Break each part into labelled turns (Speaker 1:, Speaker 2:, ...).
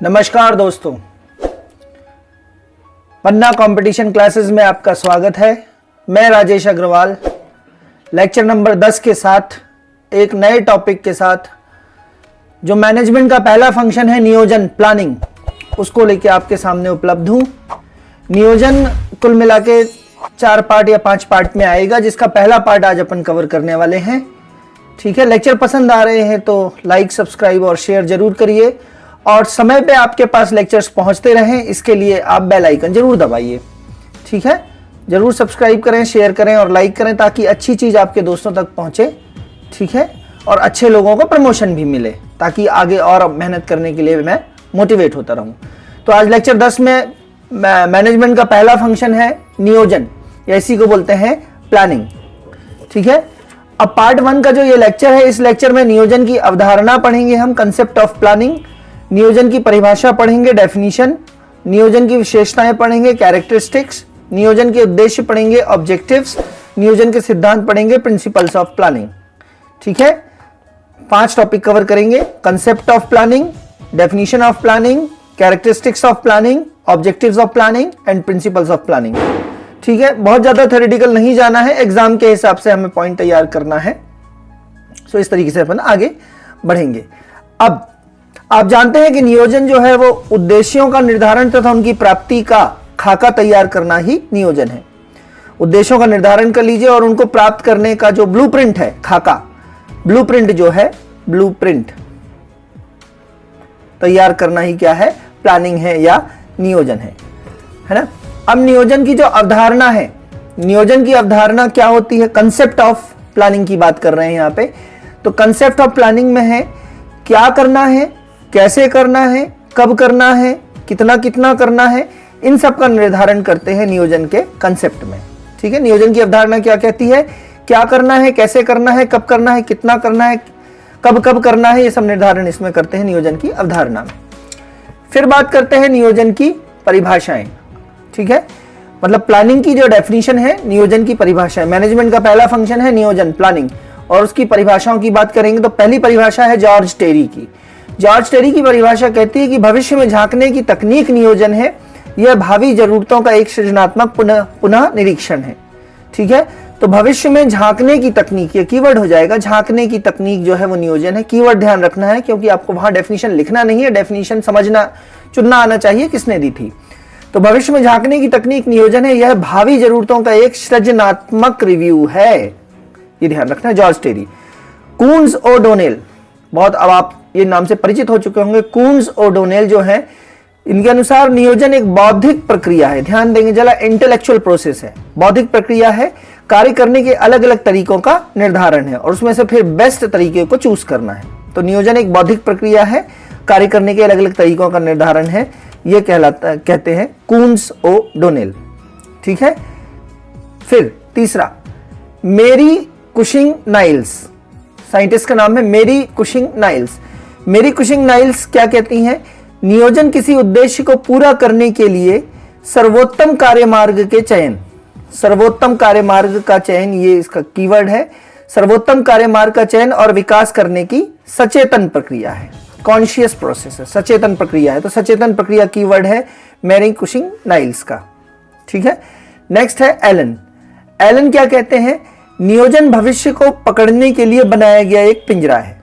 Speaker 1: नमस्कार दोस्तों, पन्ना competition classes में आपका स्वागत है। मैं राजेश अग्रवाल लेक्चर नंबर 10 के साथ एक नए टॉपिक के साथ जो मैनेजमेंट का पहला फंक्शन है नियोजन प्लानिंग, उसको लेके आपके सामने उपलब्ध हूं। नियोजन कुल मिला के 4 पार्ट या 5 पार्ट में आएगा, जिसका पहला पार्ट आज अपन कवर करने वाले हैं। ठीक है, लेक्चर पसंद आ रहे हैं तो लाइक, सब्सक्राइब और शेयर जरूर करिए और समय पे आपके पास लेक्चर्स पहुंचते रहें, इसके लिए आप बेल आइकन जरूर दबाइए। ठीक है, जरूर सब्सक्राइब करें, शेयर करें और लाइक करें ताकि अच्छी चीज आपके दोस्तों तक पहुंचे। ठीक है, और अच्छे लोगों को प्रमोशन भी मिले ताकि आगे और मेहनत करने के लिए मैं मोटिवेट होता रहूं। तो आज लेक्चर 10 में मैनेजमेंट का पहला फंक्शन है नियोजन, या इसी को बोलते हैं प्लानिंग। ठीक है, अब पार्ट 1 का जो ये लेक्चर है, इस लेक्चर में नियोजन की अवधारणा पढ़ेंगे हम, कंसेप्ट ऑफ प्लानिंग। नियोजन की परिभाषा पढ़ेंगे, डेफिनेशन। नियोजन की विशेषताएं पढ़ेंगे, कैरेक्टरिस्टिक्स। नियोजन के उद्देश्य पढ़ेंगे, ऑब्जेक्टिव्स। नियोजन के सिद्धांत पढ़ेंगे, प्रिंसिपल्स ऑफ प्लानिंग। ठीक है, 5 टॉपिक कवर करेंगे, concept of planning, definition of planning, characteristics of planning, objectives of planning and principles of planning. ठीक है, बहुत ज्यादा थ्योरेटिकल नहीं जाना है, एग्जाम के हिसाब से हमें पॉइंट तैयार करना है। सो इस तरीके से अपन आगे बढ़ेंगे। अब आप जानते हैं कि नियोजन जो है वो उद्देश्यों का निर्धारण तथा उनकी प्राप्ति का खाका तैयार करना ही नियोजन है। उद्देश्यों का निर्धारण कर लीजिए और उनको प्राप्त करने का जो ब्लूप्रिंट है, खाका, ब्लूप्रिंट जो है, ब्लूप्रिंट तैयार करना ही क्या है, प्लानिंग है या नियोजन है ना। अब नियोजन की जो अवधारणा है, नियोजन की अवधारणा क्या होती है, कंसेप्ट ऑफ प्लानिंग की बात कर रहे हैं यहां पे। तो कंसेप्ट ऑफ प्लानिंग में है क्या करना है, कैसे करना है, कब करना है, कितना कितना करना है, इन सब का निर्धारण करते हैं नियोजन के कंसेप्ट में। ठीक है, नियोजन की अवधारणा क्या कहती है, क्या करना है, कैसे करना है, कब करना है, कितना करना है, कब कब करना है, ये सब निर्धारण इसमें करते हैं नियोजन की अवधारणा में। फिर बात करते हैं नियोजन की परिभाषाएं। ठीक है, मतलब प्लानिंग की जो डेफिनेशन है, नियोजन की परिभाषा है। मैनेजमेंट का पहला फंक्शन है नियोजन प्लानिंग, और उसकी परिभाषाओं की बात करेंगे तो पहली परिभाषा है जॉर्ज टेरी की। जॉर्ज टेरी की परिभाषा कहती है कि भविष्य में झांकने की तकनीक नियोजन है, यह भावी जरूरतों का एक सृजनात्मक पुनः निरीक्षण है। ठीक है, तो भविष्य में झांकने की तकनीक, ये कीवर्ड हो जाएगा, झांकने की तकनीक जो है वो नियोजन है। कीवर्ड ध्यान रखना है क्योंकि आपको वहां डेफिनेशन लिखना नहीं है, डेफिनेशन समझना चुनना आना चाहिए किसने दी थी। तो भविष्य में झांकने की तकनीक नियोजन है, यह भावी जरूरतों का एक सृजनात्मक रिव्यू है, ये ध्यान रखना है। जॉर्ज टेरी। कून्स ओडोनेल, बहुत अब आप ये नाम से परिचित हो चुके होंगे। कून्स ओडोनेल जो है, इनके अनुसार नियोजन एक बौद्धिक प्रक्रिया है, ध्यान देंगे जरा, इंटेलेक्चुअल प्रोसेस है, बौद्धिक प्रक्रिया है, कार्य करने के अलग अलग तरीकों का निर्धारण है और उसमें से फिर बेस्ट तरीके को चूज करना है। तो नियोजन एक बौद्धिक प्रक्रिया है, कार्य करने के अलग अलग तरीकों का निर्धारण है, ये कहते हैं कून्स ओडोनेल। ठीक है, फिर तीसरा मेरी कुशिंग नाइल्स, साइंटिस्ट का नाम है मेरी कुशिंग नाइल्स। मेरी कुशिंग नाइल्स क्या कहती हैं, नियोजन किसी उद्देश्य को पूरा करने के लिए सर्वोत्तम कार्यमार्ग के चयन, सर्वोत्तम कार्यमार्ग का चयन, ये इसका कीवर्ड है, सर्वोत्तम कार्यमार्ग का चयन और विकास करने की सचेतन प्रक्रिया है, कॉन्शियस प्रोसेस है, सचेतन प्रक्रिया है। तो सचेतन प्रक्रिया कीवर्ड है मेरी कुशिंग नाइल्स का। ठीक है, नेक्स्ट है एलन। एलन क्या कहते हैं, नियोजन भविष्य को पकड़ने के लिए बनाया गया एक पिंजरा है।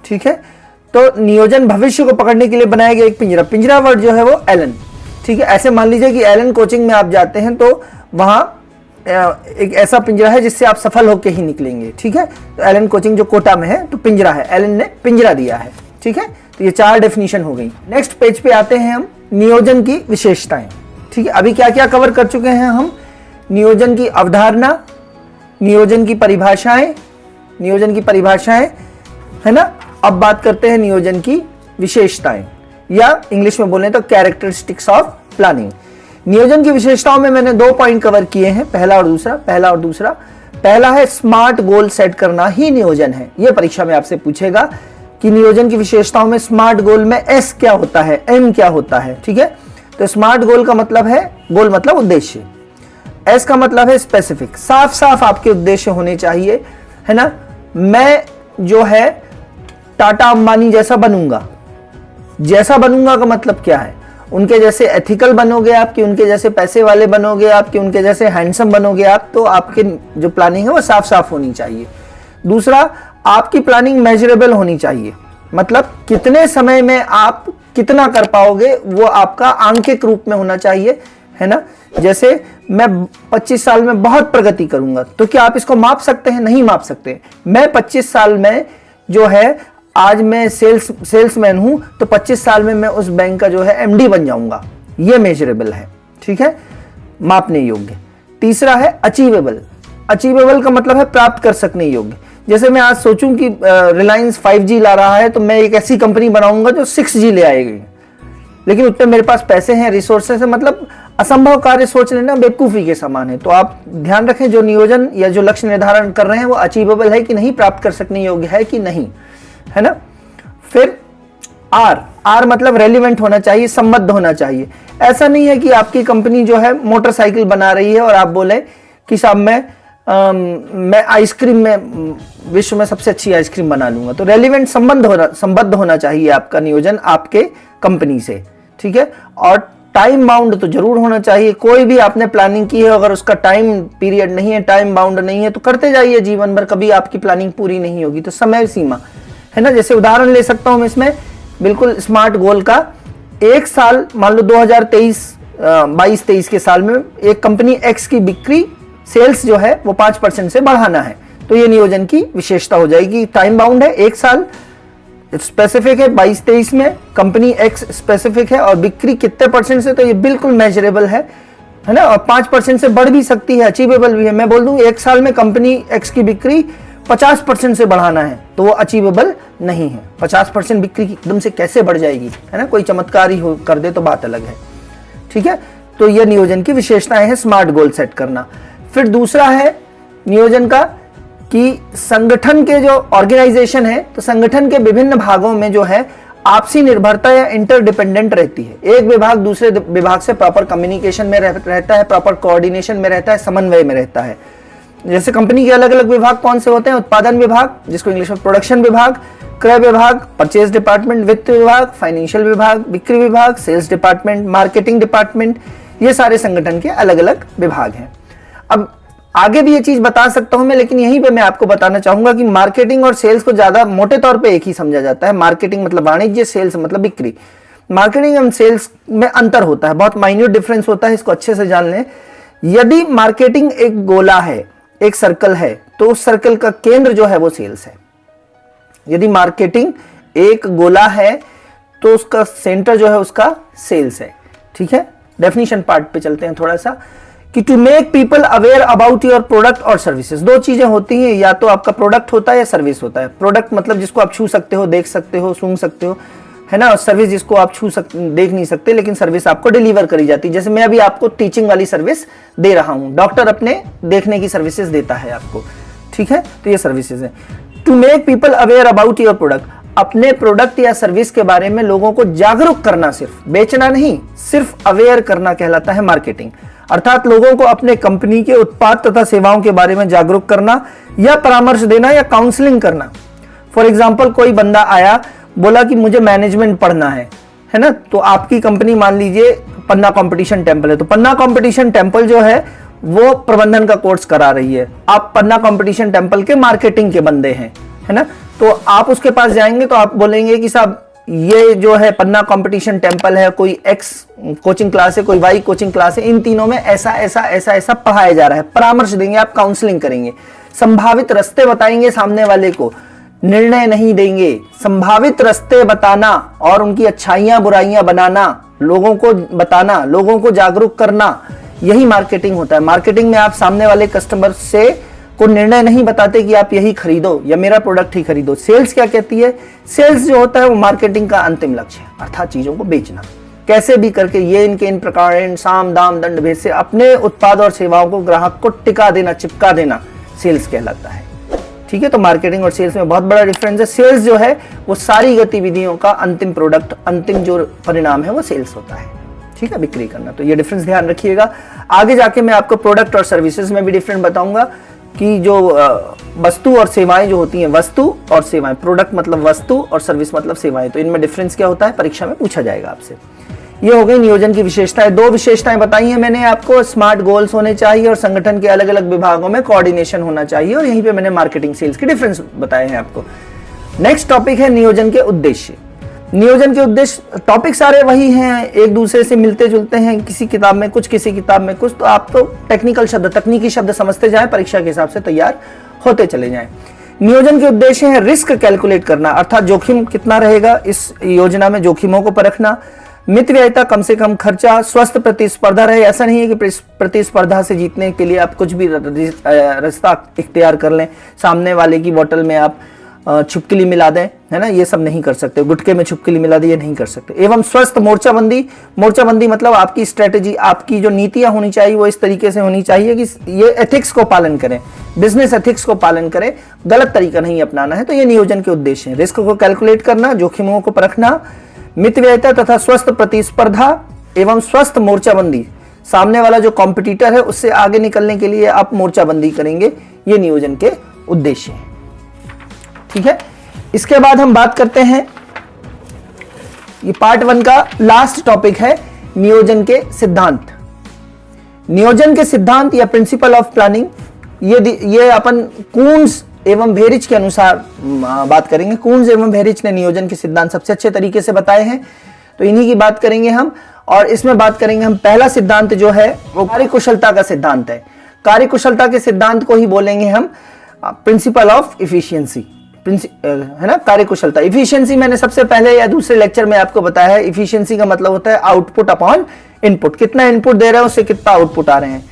Speaker 1: ठीक है, तो नियोजन भविष्य को पकड़ने के लिए बनाया गया एक पिंजरा, पिंजरा वर्ड जो है वो एलन। ठीक है, ऐसे मान लीजिए कि एलन कोचिंग में आप जाते हैं तो वहां एक ऐसा पिंजरा है जिससे आप सफल होकर ही निकलेंगे। ठीक है, तो एलन कोचिंग जो कोटा में है तो पिंजरा है, एलन ने पिंजरा दिया है। ठीक है, तो ये 4 डेफिनेशन हो गई। नेक्स्ट पेज पे आते हैं हम, नियोजन की विशेषताएं। ठीक है, अभी क्या क्या कवर कर चुके हैं हम, नियोजन की अवधारणा, नियोजन की परिभाषाएं, नियोजन की परिभाषाएं है ना। अब बात करते हैं नियोजन की विशेषताएं, या इंग्लिश में बोलें तो कैरेक्टरिस्टिक्स ऑफ प्लानिंग। नियोजन की विशेषताओं में मैंने 2 पॉइंट कवर किए हैं, पहला और दूसरा। पहला है स्मार्ट गोल सेट करना ही नियोजन है। यह परीक्षा में आपसे पूछेगा कि नियोजन की विशेषताओं में स्मार्ट गोल में एस क्या होता है, एम क्या होता है। ठीक है, तो स्मार्ट गोल का मतलब है, गोल मतलब उद्देश्य, एस का मतलब है स्पेसिफिक, साफ साफ आपके उद्देश्य होने चाहिए, है ना। मैं जो है टाटा अंबानी जैसा बनूंगा, जैसा बनूंगा का मतलब क्या है, उनके जैसे एथिकल बनोगे आप, कि उनके जैसे पैसे वाले बनोगे आप, कि उनके जैसे हैंडसम बनोगे आप। तो आपके जो प्लानिंग है वो साफ साफ होनी चाहिए। दूसरा, आपकी प्लानिंग मेजरेबल होनी चाहिए, मतलब कितने समय में आप कितना कर पाओगे वो आपका आंकिक रूप में होना चाहिए, है ना। जैसे मैं 25 साल में बहुत प्रगति करूंगा, तो क्या आप इसको माप सकते हैं? नहीं माप सकते। मैं 25 साल में जो है, आज मैं सेल्समैन हूं, तो 25 साल में मैं उस बैंक का जो है एमडी बन जाऊंगा। ये मेजरेबल है, ठीक है, मापने योग्य। तीसरा है अचीवेबल। अचीवेबल का मतलब है प्राप्त कर सकने योग्य। जैसे मैं आज सोचूं कि रिलायंस 5G ला रहा है, तो मैं एक ऐसी कंपनी बनाऊंगा जो 6G ले आएगी, लेकिन उतने मेरे पास पैसे हैं, रिसोर्सेस है, मतलब असंभव कार्य सोच लेना बेवकूफी के समान है। तो आप ध्यान रखें, जो नियोजन या जो लक्ष्य निर्धारण कर रहे हैं वो अचीवेबल है कि नहीं, प्राप्त कर सकने योग्य है कि नहीं, है ना। फिर आर मतलब रेलिवेंट होना चाहिए, संबद्ध होना चाहिए। ऐसा नहीं है कि आपकी कंपनी जो है मोटरसाइकिल बना रही है और आप बोले कि साहब मैं आइसक्रीम में विश्व में सबसे अच्छी आइसक्रीम बना लूंगा। तो रेलिवेंट संबद्ध होना चाहिए आपका नियोजन आपके कंपनी से, ठीक है। और टाइम बाउंड तो जरूर होना चाहिए। कोई भी आपने प्लानिंग की है, अगर उसका टाइम पीरियड नहीं है, टाइम बाउंड नहीं है, तो करते जाइए जीवन भर, कभी आपकी प्लानिंग पूरी नहीं होगी। तो समय सीमा है ना। जैसे उदाहरण ले सकता हूं मैं इसमें, बिल्कुल स्मार्ट गोल का, एक साल मान लो 2023 के साल में एक कंपनी एक्स की बिक्री सेल्स जो है वो 5% से बढ़ाना है। तो ये नियोजन की विशेषता हो जाएगी। टाइम बाउंड है, एक साल स्पेसिफिक है, 22-23 में कंपनी एक्स स्पेसिफिक है, और बिक्री कितने % से, तो ये बिल्कुल मेजरेबल है ना। और 5% से बढ़ भी सकती है, अचीवेबल भी है। मैं बोल दूं एक साल में कंपनी एक्स की बिक्री 50% से बढ़ाना है, तो वो अचीवेबल नहीं है। 50% बिक्री एकदम से कैसे बढ़ जाएगी, है ना, कोई चमत्कार ही हो कर दे तो बात अलग है, ठीक है। तो ये नियोजन की विशेषताएं हैं, स्मार्ट गोल सेट करना। फिर दूसरा है नियोजन का कि संगठन के जो ऑर्गेनाइजेशन है, तो संगठन के विभिन्न भागों में जो है आपसी निर्भरता या इंटरडिपेंडेंट रहती है। एक विभाग दूसरे विभाग से प्रॉपर कम्युनिकेशन में रहता है, प्रॉपर कोऑर्डिनेशन में रहता है, समन्वय में रहता है। जैसे कंपनी के अलग अलग विभाग कौन से होते हैं? उत्पादन विभाग, जिसको इंग्लिश में प्रोडक्शन विभाग, क्रय विभाग, परचेज डिपार्टमेंट, वित्त विभाग, फाइनेंशियल विभाग, बिक्री विभाग, सेल्स डिपार्टमेंट, मार्केटिंग डिपार्टमेंट, ये सारे संगठन के अलग अलग विभाग हैं। अब आगे भी ये चीज बता सकता हूं मैं, लेकिन यहीं पे मैं आपको बताना चाहूंगा कि मार्केटिंग और सेल्स को ज्यादा मोटे तौर पे एक ही समझा जाता है। मार्केटिंग मतलब वाणिज्य, सेल्स मतलब बिक्री। मार्केटिंग एंड सेल्स में अंतर होता है, बहुत माइन्यूट डिफरेंस होता है, इसको अच्छे से जान लें। यदि मार्केटिंग एक गोला है, एक सर्कल है, तो उस सर्कल का केंद्र जो है वो सेल्स है। यदि मार्केटिंग एक गोला है तो उसका सेंटर जो है उसका सेल्स है, ठीक है। डेफिनेशन पार्ट पे चलते हैं थोड़ा सा, कि to make people aware about your product और सर्विसेज। दो चीजें होती हैं, या तो आपका प्रोडक्ट होता है या सर्विस होता है। प्रोडक्ट मतलब जिसको आप छू सकते हो, देख सकते हो, सूंघ सकते हो, है ना। और सर्विस जिसको आप देख नहीं सकते, लेकिन सर्विस आपको डिलीवर करी जाती है। जैसे मैं अभी आपको टीचिंग वाली सर्विस दे रहा हूं, डॉक्टर अपने देखने की सर्विसेज देता है आपको, ठीक है। तो ये सर्विसेज है। To make people aware about your product, अपने प्रोडक्ट या सर्विस के बारे में लोगों को जागरूक करना, सिर्फ बेचना नहीं, सिर्फ अवेयर करना कहलाता है मार्केटिंग। अर्थात लोगों को अपने कंपनी के उत्पाद तथा सेवाओं के बारे में जागरूक करना, या परामर्श देना, या काउंसलिंग करना। फॉर एग्जाम्पल, कोई बंदा आया, बोला कि मुझे मैनेजमेंट पढ़ना है ना। तो आपकी कंपनी मान लीजिए पन्ना कंपटीशन टेम्पल है, तो पन्ना कंपटीशन टेम्पल जो है वो प्रबंधन का कोर्स करा रही है। आप पन्ना कंपटीशन टेम्पल के मार्केटिंग के बंदे हैं, है ना। तो आप उसके पास जाएंगे तो आप बोलेंगे कि साहब ये जो है पन्ना कंपटीशन टेम्पल है, कोई एक्स कोचिंग क्लास है, कोई वाई कोचिंग क्लास है, इन तीनों में ऐसा ऐसा ऐसा ऐसा पढ़ाया जा रहा है। परामर्श देंगे, आप काउंसलिंग करेंगे, संभावित रास्ते बताएंगे सामने वाले को, निर्णय नहीं देंगे। संभावित रास्ते बताना और उनकी अच्छाइयां बुराइयां बनाना, लोगों को बताना, लोगों को जागरूक करना, यही मार्केटिंग होता है। मार्केटिंग में आप सामने वाले कस्टमर से को निर्णय नहीं बताते कि आप यही खरीदो या मेरा प्रोडक्ट ही खरीदो। सेल्स क्या कहती है? सेल्स जो होता है वो मार्केटिंग का अंतिम लक्ष्य है, अर्थात चीजों को बेचना। कैसे भी करके, ये इनके इन प्रकार साम दाम दंड भेद से अपने उत्पाद और सेवाओं को ग्राहक को टिका देना, चिपका देना, सेल्स कहलाता है, ठीक है। तो मार्केटिंग और सेल्स में बहुत बड़ा डिफरेंस है। सेल्स जो है वो सारी गतिविधियों का अंतिम प्रोडक्ट, अंतिम जो परिणाम है वो सेल्स होता है, ठीक है, बिक्री करना। तो ये डिफरेंस ध्यान रखिएगा। आगे जाके मैं आपको प्रोडक्ट और सर्विसेज में भी डिफरेंट बताऊंगा। कि जो वस्तु और सेवाएं जो होती हैं, वस्तु और सेवाएं, प्रोडक्ट मतलब वस्तु और सर्विस मतलब सेवाएं, तो इनमें डिफरेंस क्या होता है, परीक्षा में पूछा जाएगा आपसे। ये हो गई नियोजन की विशेषताएं। 2 विशेषताएं बताई हैं मैंने आपको, स्मार्ट गोल्स होने चाहिए और संगठन के अलग अलग विभागों में कोऑर्डिनेशन होना चाहिए, और यहीं पे मैंने मार्केटिंग सेल्स के डिफरेंस बताए हैं आपको। नेक्स्ट टॉपिक है नियोजन के उद्देश्य। नियोजन के उद्देश्य, टॉपिक सारे वही हैं, एक दूसरे से मिलते जुलते हैं, किसी किताब में कुछ, किसी किताब में कुछ, तो आप तो टेक्निकल शब्द, तकनीकी शब्द समझते जाएं, परीक्षा के हिसाब से तैयार होते चले जाएं। नियोजन के उद्देश्य है रिस्क कैलकुलेट करना, अर्थात जोखिम कितना रहेगा इस योजना में, जोखिमों को परखना, मितव्ययिता, कम से कम खर्चा, स्वस्थ प्रतिस्पर्धा रहे, ऐसा नहीं है कि प्रतिस्पर्धा से जीतने के लिए आप कुछ भी रास्ता इख्तियार कर लें, सामने वाले की बोतल में आप छिपकली मिला दें, है ना, ये सब नहीं कर सकते, गुटके में छिपकली मिला दी, ये नहीं कर सकते। एवं स्वस्थ मोर्चाबंदी, मोर्चाबंदी मतलब आपकी स्ट्रेटेजी, आपकी जो नीतियां होनी चाहिए वो इस तरीके से होनी चाहिए कि ये एथिक्स को पालन करें, बिजनेस एथिक्स को पालन करें, गलत तरीका नहीं अपनाना है। तो ये नियोजन के उद्देश्य है, रिस्क को कैलकुलेट करना, जोखिमों को परखना, मितव्ययिता तथा स्वस्थ प्रतिस्पर्धा एवं स्वस्थ मोर्चाबंदी, सामने वाला जो कॉम्पिटिटर है उससे आगे निकलने के लिए आप मोर्चाबंदी करेंगे, ये नियोजन के उद्देश्य है। ठीक है, इसके बाद हम बात करते हैं, ये पार्ट 1 का लास्ट टॉपिक है नियोजन के सिद्धांत। नियोजन के सिद्धांत या प्रिंसिपल ऑफ प्लानिंग, ये अपन कून्स एवं भेरिच के अनुसार बात करेंगे। कून्स एवं भेरिच ने नियोजन के सिद्धांत सबसे अच्छे तरीके से बताए हैं, तो इन्हीं की बात करेंगे हम। और इसमें बात करेंगे हम, पहला सिद्धांत जो है वो कार्यकुशलता का सिद्धांत है। कार्यकुशलता के सिद्धांत को ही बोलेंगे हम प्रिंसिपल ऑफ इफिशियंसी, है ना, कार्यकुशलता। इफिशियंसी मैंने सबसे पहले या दूसरे लेक्चर में आपको बताया है, इफिशियंसी का मतलब होता है आउटपुट अपॉन इनपुट, कितना इनपुट दे रहे हैं उससे कितना आउटपुट आ रहे हैं।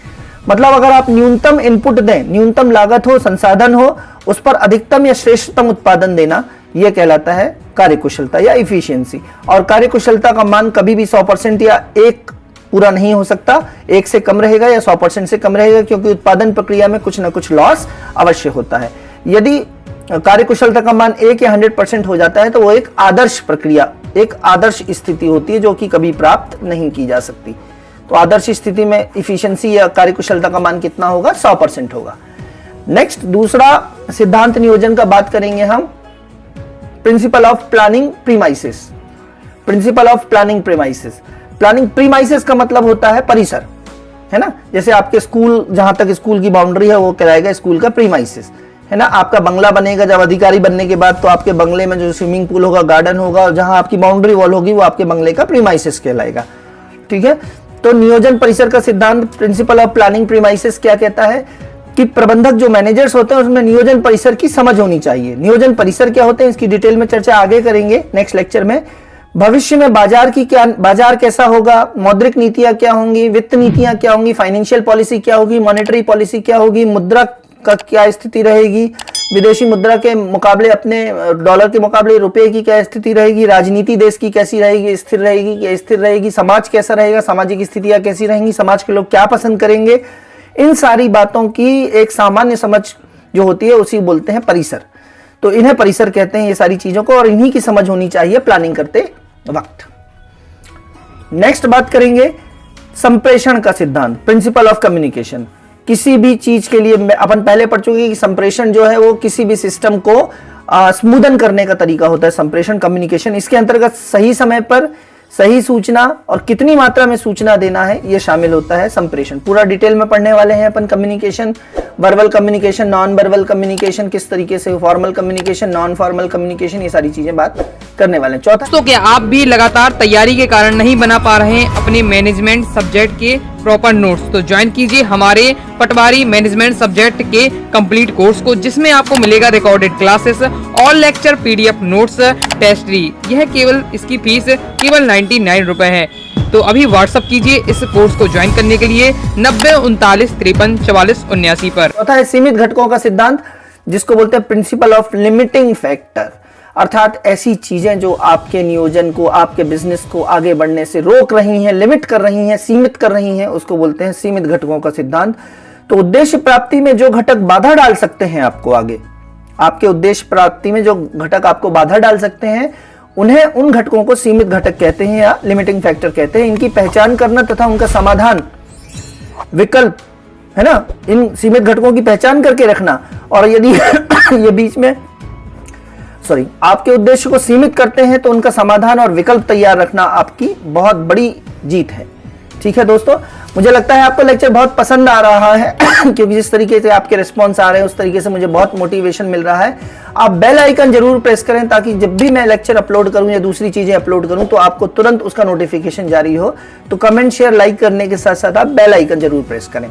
Speaker 1: मतलब अगर आप न्यूनतम इनपुट दें, न्यूनतम लागत हो, संसाधन हो, उस पर अधिकतम या श्रेष्ठतम उत्पादन देना, यह कहलाता है कार्यकुशलता या इफिशियंसी। और कार्यकुशलता का मान कभी भी 100% या 1 पूरा नहीं हो सकता, 1 से कम रहेगा या 100% से कम रहेगा, क्योंकि उत्पादन प्रक्रिया में कुछ ना कुछ लॉस अवश्य होता है। यदि कार्यकुशलता का मान 1 या 100% हो जाता है तो वो एक आदर्श प्रक्रिया, एक आदर्श स्थिति होती है जो कि कभी प्राप्त नहीं की जा सकती। तो आदर्श स्थिति में इफिशियंसी या कार्यकुशलता का मान कितना होगा, 100% होगा। नेक्स्ट, दूसरा सिद्धांत नियोजन का बात करेंगे हम, principle of planning premises. Principle of planning premises, planning premises का मतलब होता है परिसर, है ना। जैसे आपके स्कूल, जहां तक स्कूल की बाउंड्री है वो कहलाएगा स्कूल का प्रीमाइसेस, है ना। आपका बंगला बनेगा जब अधिकारी बनने के बाद, तो आपके बंगले में जो स्विमिंग पूल होगा, गार्डन होगा, और जहां आपकी बाउंड्री वॉल होगी वो आपके बंगले का प्रीमाइसेस कहलाएगा। ठीक है, तो नियोजन परिसर का सिद्धांत प्रिंसिपल ऑफ प्लानिंग प्रीमाइसेस क्या कहता है कि प्रबंधक जो मैनेजर्स होते हैं उसमें नियोजन परिसर की समझ होनी चाहिए। नियोजन परिसर क्या होते हैं इसकी डिटेल में चर्चा आगे करेंगे नेक्स्ट लेक्चर में। भविष्य में बाजार कैसा होगा, मौद्रिक नीतियां क्या होंगी, वित्त नीतियां क्या होंगी, फाइनेंशियल पॉलिसी क्या होगी, मॉनेटरी पॉलिसी क्या होगी, मुद्रा का क्या स्थिति रहेगी, विदेशी मुद्रा के मुकाबले, अपने डॉलर के मुकाबले रुपए की क्या स्थिति रहेगी, राजनीति देश की कैसी रहेगी, स्थिर रहेगी कि अस्थिर रहेगी, समाज कैसा रहेगा, सामाजिक स्थितियां कैसी रहेंगी, समाज के लोग क्या पसंद करेंगे, इन सारी बातों की एक सामान्य समझ जो होती है उसी बोलते हैं परिसर। तो इन्हें परिसर कहते हैं ये सारी चीजों को, और इन्हीं की समझ होनी चाहिए प्लानिंग करते वक्त। नेक्स्ट बात करेंगे संप्रेषण का सिद्धांत, प्रिंसिपल ऑफ कम्युनिकेशन। किसी भी चीज के लिए अपन पहले पढ़ चुके हैं कि संप्रेषण जो है वो किसी भी सिस्टम को स्मूदन करने का तरीका होता है, संप्रेषण, कम्युनिकेशन। इसके अंतर्गत सही समय पर सही सूचना और कितनी मात्रा में सूचना देना है ये शामिल होता है संप्रेषण। पूरा डिटेल में पढ़ने वाले हैं अपन communication, verbal communication, non verbal communication, किस तरीके से formal communication, non formal communication, ये सारी चीजें बात करने वाले हैं। चौथा,
Speaker 2: तो क्या आप भी लगातार तैयारी के कारण नहीं बना पा रहे हैं अपने मैनेजमेंट सब्जेक्ट के प्रॉपर नोट्स, तो ज्वाइन कीजिए हमारे पटवारी मैनेजमेंट सब्जेक्ट के कंप्लीट कोर्स को, जिसमें आपको मिलेगा recorded classes, all lecture PDF notes, टेस्टरी। यह केवल, इसकी फीस केवल 99 रुपए है। तो अभी व्हाट्सअप कीजिए इस कोर्स को ज्वाइन करने के लिए 90 39 53 44 79 पर।
Speaker 1: चौथा है सीमित घटकों का सिद्धांत, जिसको बोलते हैं प्रिंसिपल ऑफ लिमिटिंग फैक्टर, अर्थात ऐसी चीजें जो आपके नियोजन को, आपके बिजनेस को आगे बढ़ने से रोक रही हैं, लिमिट कर रही हैं, सीमित कर रही हैं, उसको बोलते हैं सीमित घटकों का सिद्धांत। तो उद्देश्य प्राप्ति में जो घटक बाधा डाल सकते हैं आपको आगे, आपके उद्देश्य प्राप्ति में जो घटक आपको बाधा डाल सकते हैं, उन्हें, उन घटकों को सीमित घटक कहते हैं या लिमिटिंग फैक्टर कहते हैं। इनकी पहचान करना तथा उनका समाधान, विकल्प है ना, इन सीमित घटकों की पहचान करके रखना। और यदि ये बीच में आपके उद्देश्य को सीमित करते हैं तो उनका समाधान और विकल्प तैयार रखना आपकी बहुत बड़ी जीत है। ठीक है दोस्तों, मुझे लगता है आपको लेक्चर बहुत पसंद आ रहा है क्योंकि जिस तरीके से आपके रिस्पॉन्स आ रहे हैं उस तरीके से मुझे बहुत मोटिवेशन मिल रहा है। आप बेल आइकन जरूर प्रेस करें ताकि जब भी मैं लेक्चर अपलोड करूं या दूसरी चीजें अपलोड करूं तो आपको तुरंत उसका नोटिफिकेशन जारी हो। तो कमेंट, शेयर, लाइक करने के साथ साथ आप बेल आइकन जरूर प्रेस करें।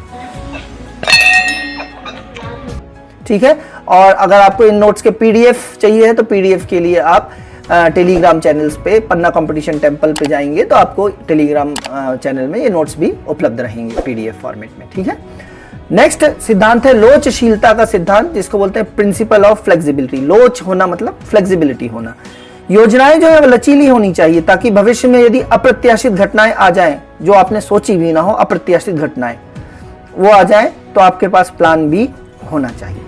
Speaker 1: ठीक है, और अगर आपको इन नोट्स के पीडीएफ चाहिए है तो पीडीएफ के लिए आप टेलीग्राम चैनल्स पे पन्ना कंपटीशन टेम्पल पे जाएंगे तो आपको टेलीग्राम चैनल में ये नोट्स भी उपलब्ध रहेंगे पीडीएफ फॉर्मेट में। ठीक है, नेक्स्ट सिद्धांत है लोचशीलता का सिद्धांत, जिसको बोलते हैं प्रिंसिपल ऑफ फ्लेक्सिबिलिटी। लोच होना मतलब फ्लेक्सिबिलिटी होना। योजनाएं जो है वो लचीली होनी चाहिए ताकि भविष्य में यदि अप्रत्याशित घटनाएं आ जाएं, जो आपने सोची भी ना हो, अप्रत्याशित घटनाएं वो आ जाएं तो आपके पास प्लान बी होना चाहिए।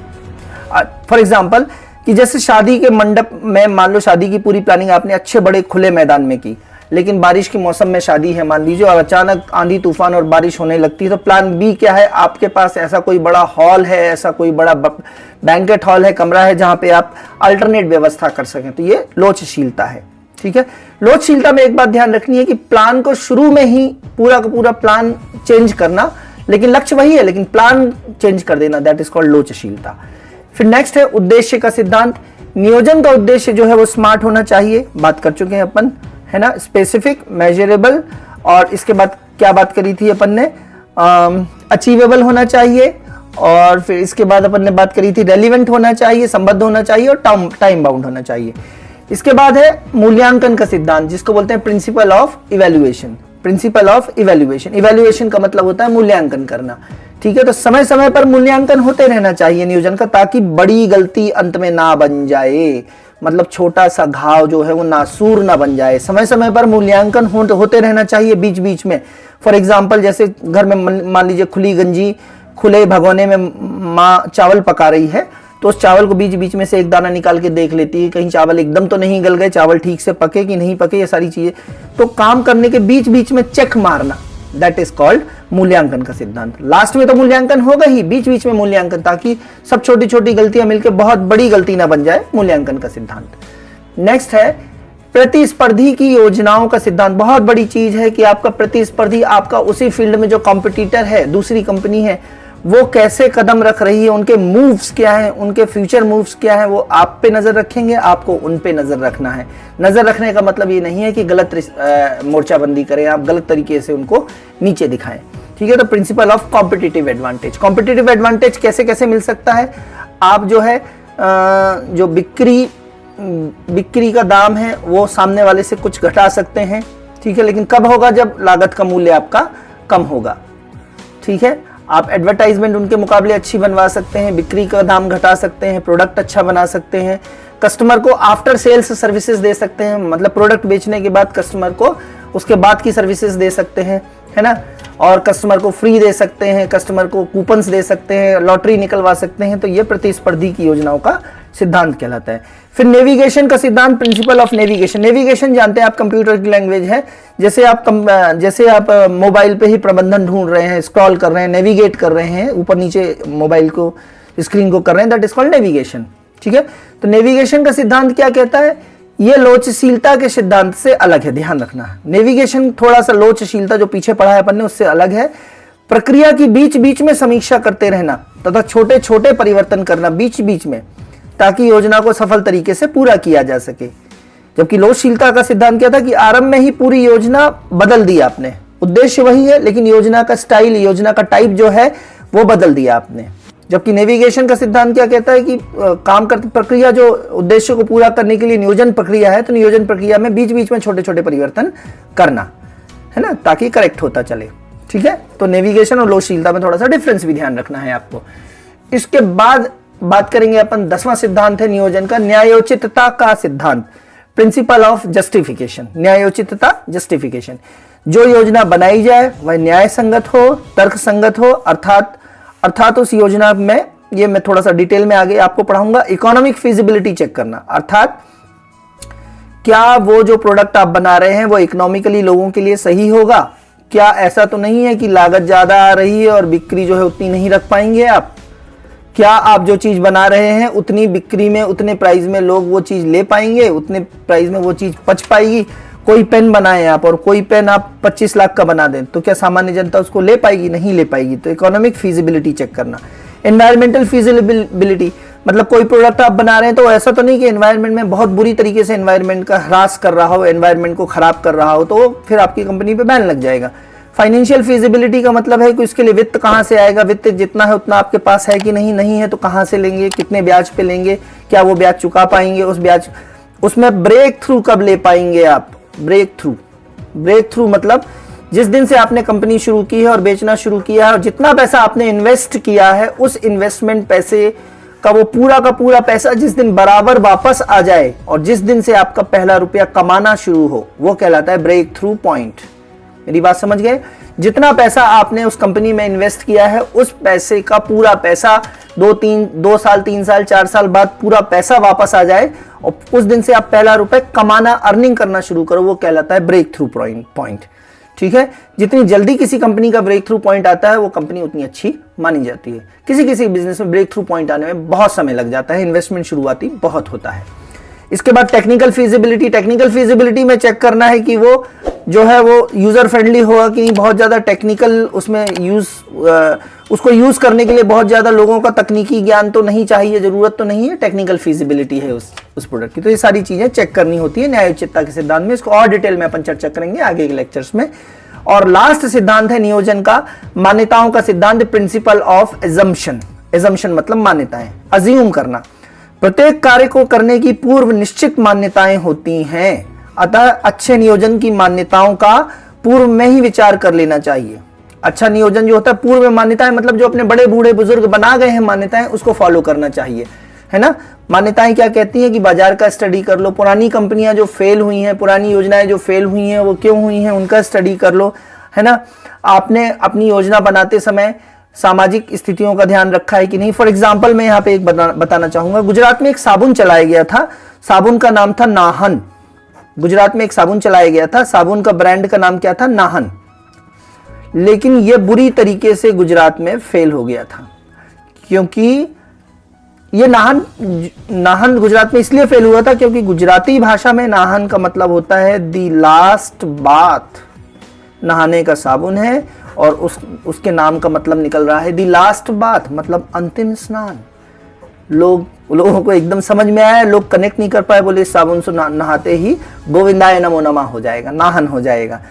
Speaker 1: फॉर एग्जाम्पल कि जैसे शादी के मंडप में मान लो शादी की पूरी प्लानिंग आपने अच्छे बड़े खुले मैदान में की, लेकिन बारिश के मौसम में शादी है मान लीजिए और अचानक आंधी तूफान और बारिश होने लगती है, तो प्लान बी क्या है? आपके पास ऐसा कोई बड़ा हॉल है, ऐसा कोई बड़ा बैंकेट हॉल है, कमरा है जहां पे आप अल्टरनेट व्यवस्था कर सकें। तो ये लोचशीलता है। ठीक है, लोचशीलता में एक बात ध्यान रखनी है कि प्लान को शुरू में ही पूरा का पूरा प्लान चेंज करना, लेकिन लक्ष्य वही है लेकिन प्लान चेंज कर देना, दैट इज कॉल्ड लोचशीलता। फिर नेक्स्ट है उद्देश्य का सिद्धांत। नियोजन का उद्देश्य जो है वो स्मार्ट होना चाहिए, बात कर चुके हैं अपन, है ना, स्पेसिफिक, मेजरेबल, और इसके बाद क्या बात करी थी अपन ने, अचीवेबल होना चाहिए, और फिर इसके बाद अपन ने बात करी थी रेलिवेंट होना चाहिए, संबद्ध होना चाहिए, और टाइम बाउंड होना चाहिए। इसके बाद है मूल्यांकन का सिद्धांत, जिसको बोलते हैं principle of evaluation. Principle of evaluation, evaluation का मतलब होता है मूल्यांकन करना। ठीक है, तो समय समय पर मूल्यांकन होते रहना चाहिए नियोजन का, ताकि बड़ी गलती अंत में ना बन जाए, मतलब छोटा सा घाव जो है वो नासूर ना बन जाए। समय समय पर मूल्यांकन होते रहना चाहिए बीच बीच में। फॉर एग्जाम्पल जैसे घर में मान लीजिए खुली गंजी खुले भगोने में माँ चावल पका रही है, तो उस चावल को बीच बीच में से एक दाना निकाल के देख लेती है कहीं चावल एकदम तो नहीं गल गए, चावल ठीक से पके कि नहीं पके, ये सारी चीजें। तो काम करने के बीच बीच में चेक मारना, दैट इज कॉल्ड मूल्यांकन का सिद्धांत। लास्ट में तो मूल्यांकन होगा ही, बीच बीच में मूल्यांकन, ताकि सब छोटी छोटी गलतियां मिलकर बहुत बड़ी गलती ना बन जाए, मूल्यांकन का सिद्धांत। नेक्स्ट है प्रतिस्पर्धी की योजनाओं का सिद्धांत। बहुत बड़ी चीज है कि आपका प्रतिस्पर्धी, आपका उसी फील्ड में जो कॉम्पिटिटर है, दूसरी कंपनी है, वो कैसे कदम रख रही है, उनके मूव्स क्या हैं, उनके फ्यूचर मूव्स क्या हैं, वो आप पे नजर रखेंगे, आपको उन पे नजर रखना है। नजर रखने का मतलब ये नहीं है कि गलत मोर्चाबंदी करें, आप गलत तरीके से उनको नीचे दिखाएं। ठीक है, तो principle of competitive advantage. Competitive advantage कैसे कैसे मिल सकता है? आप जो है जो बिक्री का दाम है वो सामने वाले से कुछ घटा सकते हैं। ठीक है, लेकिन कब होगा? जब लागत का मूल्य आपका कम होगा। ठीक है, आप एडवर्टाइजमेंट उनके मुकाबले अच्छी बनवा सकते हैं, बिक्री का दाम घटा सकते हैं, प्रोडक्ट अच्छा बना सकते हैं, कस्टमर को आफ्टर सेल्स सर्विसेज दे सकते हैं, मतलब प्रोडक्ट बेचने के बाद कस्टमर को उसके बाद की सर्विसेज दे सकते हैं, है ना, और कस्टमर को फ्री दे सकते हैं, कस्टमर को कूपन्स दे सकते हैं, लॉटरी निकलवा सकते हैं। तो ये प्रतिस्पर्धी की योजनाओं का सिद्धांत कहलाता है। फिर नेविगेशन का सिद्धांत, प्रिंसिपल ऑफ नेविगेशन। नेविगेशन जानते हैं आप, कंप्यूटर की लैंग्वेज है। जैसे आप मोबाइल पे ही प्रबंधन ढूंढ रहे हैं, स्क्रॉल कर रहे हैं, नेविगेट कर रहे हैं, ऊपर नीचे मोबाइल को स्क्रीन को कर रहे हैं, दैट इज कॉल्ड नेविगेशन। ठीक है, तो नेविगेशन का सिद्धांत क्या कहता है? ये लोचशीलता के सिद्धांत से अलग है, ध्यान रखना। नेविगेशन थोड़ा सा लोचशीलता जो पीछे पढ़ा है अपन ने उससे अलग है। प्रक्रिया की बीच बीच में समीक्षा करते रहना तथा छोटे छोटे परिवर्तन करना बीच बीच में, ताकि योजना को सफल तरीके से पूरा किया जा सके। जबकि लोचशीलता का सिद्धांत क्या था कि आरंभ में ही पूरी योजना बदल दी आपने, उद्देश्य वही है लेकिन योजना का स्टाइल, योजना का टाइप जो है वो बदल दिया आपने। जबकि नेविगेशन का सिद्धांत क्या कहता है कि काम करती प्रक्रिया जो उद्देश्य को पूरा करने के लिए नियोजन प्रक्रिया है, तो नियोजन प्रक्रिया में बीच बीच में छोटे छोटे परिवर्तन करना, है ना, ताकि करेक्ट होता चले। ठीक है, तो नेविगेशन और लोचशीलता में थोड़ा सा डिफरेंस भी ध्यान रखना है आपको। इसके बाद बात करेंगे अपन 10वां सिद्धांत है नियोजन का, न्यायोचितता का सिद्धांत, प्रिंसिपल ऑफ जस्टिफिकेशन। न्यायोचितता, जस्टिफिकेशन, जो योजना बनाई जाए वह न्याय संगत हो, तर्क संगत हो, अर्थात उस योजना में, ये मैं थोड़ा सा डिटेल में आगे आपको पढ़ाऊंगा, इकोनॉमिक फिजिबिलिटी चेक करना, अर्थात क्या वो जो प्रोडक्ट आप बना रहे हैं वो इकोनॉमिकली लोगों के लिए सही होगा, क्या ऐसा तो नहीं है कि लागत ज्यादा आ रही है और बिक्री जो है उतनी नहीं रख पाएंगे आप? क्या आप जो चीज बना रहे हैं उतनी बिक्री में, उतने प्राइस में लोग वो चीज ले पाएंगे, उतने प्राइस में वो चीज पच पाएगी? कोई पेन बनाए आप और कोई पेन आप 25 लाख का बना दें तो क्या सामान्य जनता उसको ले पाएगी? नहीं ले पाएगी। तो इकोनॉमिक फीजिबिलिटी चेक करना। एनवायरमेंटल फीजिबिलिटी मतलब कोई प्रोडक्ट आप बना रहे हैं तो ऐसा तो नहीं कि एनवायरनमेंट में बहुत बुरी तरीके से एनवायरनमेंट का ह्रास कर रहा हो, एनवायरनमेंट को खराब कर रहा हो, तो फिर आपकी कंपनी पे बैन लग जाएगा। फाइनेंशियल फीजिबिलिटी का मतलब है कि उसके लिए वित्त कहाँ से आएगा, वित्त जितना है उतना आपके पास है कि नहीं, नहीं है तो कहाँ से लेंगे, कितने ब्याज पे लेंगे, क्या वो ब्याज चुका पाएंगे, उस ब्याज उसमें ब्रेक थ्रू कब ले पाएंगे आप? ब्रेक थ्रू मतलब जिस दिन से आपने कंपनी शुरू की है और बेचना शुरू किया है और जितना पैसा आपने इन्वेस्ट किया है उस इन्वेस्टमेंट पैसे का वो पूरा का पूरा पैसा जिस दिन बराबर वापस आ जाए और जिस दिन से आपका पहला रुपया कमाना शुरू हो, वो कहलाता है ब्रेक थ्रू पॉइंट। मेरी बात समझ गए? जितना पैसा आपने उस कंपनी में इन्वेस्ट किया है उस पैसे का पूरा पैसा 2 साल 3 साल 4 साल बाद पूरा पैसा वापस आ जाए और उस दिन से आप पहला रुपए कमाना, अर्निंग करना शुरू करो, वो कहलाता है ब्रेक थ्रू पॉइंट। ठीक है? जितनी जल्दी किसी कंपनी का ब्रेक थ्रू पॉइंट आता है वो कंपनी उतनी अच्छी मानी जाती है। किसी बिजनेस में ब्रेक थ्रू पॉइंट आने में बहुत समय लग जाता है, इन्वेस्टमेंट शुरुआती बहुत होता है। इसके बाद टेक्निकल फीजिबिलिटी में चेक करना है कि वो जो है वो यूजर फ्रेंडली होगा कि नहीं, बहुत ज्यादा टेक्निकल उसमें उसको यूज करने के लिए बहुत ज्यादा लोगों का तकनीकी ज्ञान तो नहीं चाहिए, जरूरत तो नहीं है, टेक्निकल फीजिबिलिटी है उस प्रोडक्ट की। तो ये सारी चीजें चेक करनी होती है न्यायोचितता के सिद्धांत में। इसको और डिटेल में अपन चर्चा करेंगे आगे के लेक्चर्स में। और लास्ट सिद्धांत है नियोजन का, मान्यताओं का सिद्धांत, प्रिंसिपल ऑफ एजम्पशन। एजम्पशन मतलब मान्यताएं, अज्यूम करना। प्रत्येक कार्य को करने की पूर्व निश्चित मान्यताएं होती हैं, अतः अच्छे नियोजन की मान्यताओं का पूर्व में ही विचार कर लेना चाहिए। अच्छा नियोजन जो होता है पूर्व में मान्यताएं मतलब जो अपने बड़े बूढ़े बुजुर्ग बना गए हैं मान्यताएं, उसको फॉलो करना चाहिए, है ना। मान्यताएं क्या कहती हैं कि बाजार का स्टडी कर लो, पुरानी कंपनियां जो फेल हुई हैं, पुरानी योजनाएं जो फेल हुई हैं वो क्यों हुई हैं उनका स्टडी कर लो, है ना। आपने अपनी योजना बनाते समय सामाजिक स्थितियों का ध्यान रखा है कि नहीं। फॉर एग्जाम्पल मैं यहाँ पे एक बताना चाहूंगा, गुजरात में एक साबुन चलाया गया था, साबुन का नाम था नाहन। गुजरात में एक साबुन चलाया गया था, साबुन का ब्रांड का नाम क्या था? नाहन। लेकिन यह बुरी तरीके से गुजरात में फेल हो गया था, क्योंकि ये नाहन गुजरात में इसलिए फेल हुआ था क्योंकि गुजराती भाषा में नाहन का मतलब होता है दी लास्ट बाथ। नहाने का साबुन है और उसके नाम का मतलब निकल रहा है दी लास्ट बाथ, मतलब अंतिम स्नान। लोगों को एकदम समझ में आया, लोग कनेक्ट नहीं कर पाए, बोले इस साबुन से नहाते ही गोविंदाय नमो नमः हो जाएगा, नाहन हो जाएगा।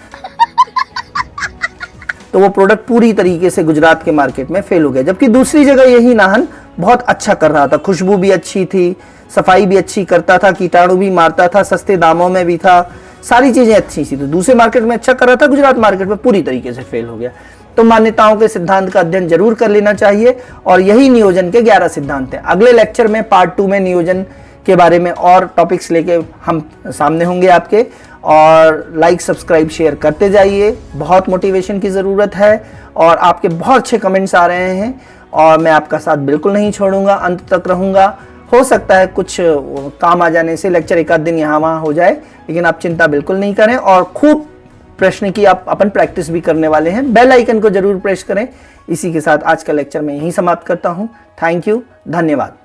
Speaker 1: तो वो प्रोडक्ट पूरी तरीके से गुजरात के मार्केट में फेल हो गया। जबकि दूसरी जगह यही नाहन बहुत अच्छा कर रहा था, खुशबू भी अच्छी थी, सफाई भी अच्छी करता था, कीटाणु भी मारता था, सस्ते दामों में भी था, सारी चीजें अच्छी थी। तो दूसरे मार्केट में अच्छा कर रहा था, गुजरात मार्केट में पूरी तरीके से फेल हो गया। तो मान्यताओं के सिद्धांत का अध्ययन जरूर कर लेना चाहिए और यही नियोजन के 11 सिद्धांत हैं। अगले लेक्चर में पार्ट 2 में नियोजन के बारे में और टॉपिक्स लेके हम सामने होंगे आपके। और लाइक सब्सक्राइब शेयर करते जाइए, बहुत मोटिवेशन की ज़रूरत है और आपके बहुत अच्छे कमेंट्स आ रहे हैं और मैं आपका साथ बिल्कुल नहीं छोड़ूंगा, अंत तक रहूंगा। हो सकता है कुछ काम आ जाने से लेक्चर एक आध दिन यहाँ वहाँ हो जाए, लेकिन आप चिंता बिल्कुल नहीं करें और खूब प्रश्न की आप अपन प्रैक्टिस भी करने वाले हैं। बेल आइकन को जरूर प्रेस करें। इसी के साथ आज का लेक्चर मैं यहीं समाप्त करता हूँ। थैंक यू, धन्यवाद।